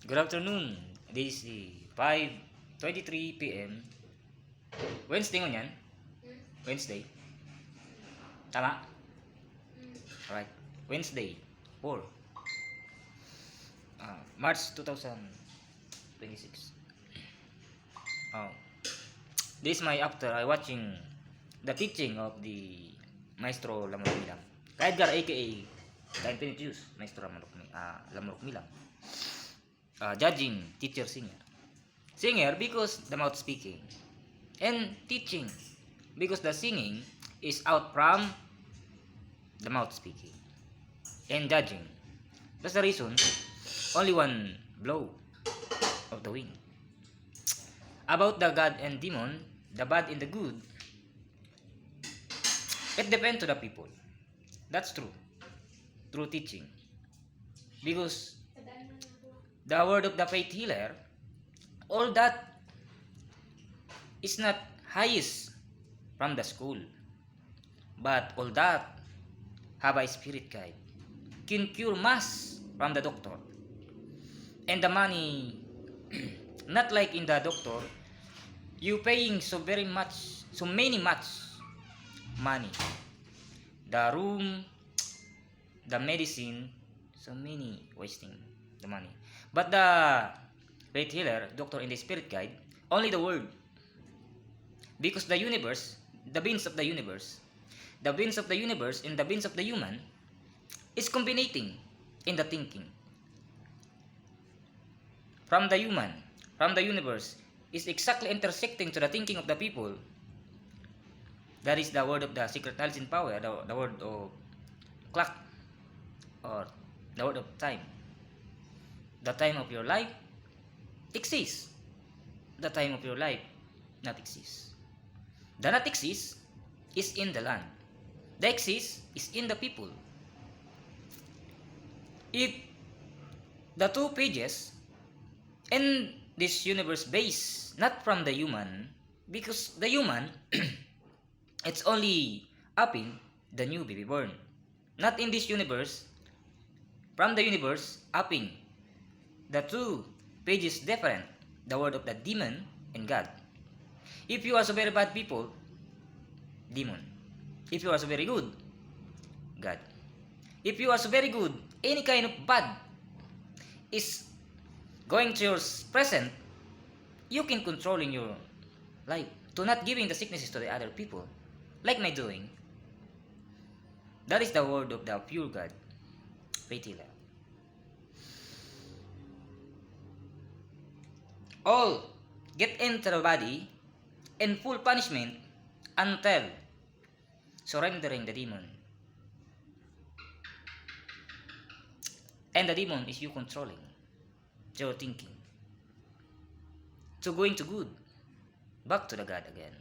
Good afternoon. This is 5:23 p.m. Wednesday ngon yan? Wednesday. Tama? Alright. Wednesday. 4. March 2026. Oh. This is my after I watching the teaching of the Maestro Lamrok Milang. Edgar aka The Infinite Youth, Maestro Lamrok Milang. Judging teacher singer. Singer because the mouth speaking. And teaching because the singing is out from the mouth speaking. And judging. That's the reason only one blow of the wind. About the God and demon, the bad and the good, it depends to the people. That's true. True teaching. Because the word of the faith healer, all that is not highest from the school, but all that have a spirit guide, can cure mass from the doctor. And the money, not like in the doctor, you paying so many much money. The room, the medicine, so many wasting the money. But the faith healer, doctor in the spirit guide, only the word. Because the universe, the beings of the universe and the beings of the human is combinating in the thinking. From the human, from the universe, is exactly intersecting to the thinking of the people. That is the word of the secret knowledge and power, the word of clock, or the word of time. The time of your life exists. The time of your life not exists. The not exist is in the land. The exist is in the people. If the two pages in this universe base not from the human, because the human it's only upping the new baby born, not in this universe. From the universe upping the two pages different, the word of the demon and God. If you are so very bad people, demon. If you are so very good, God. If you are so very good, any kind of bad is going to your present, you can control in your life to not giving the sicknesses to the other people, like my doing. That is the word of the pure God, faith healer. All get into the body in full punishment until surrendering the demon. And the demon is you controlling your thinking. To going to good, back to the God again.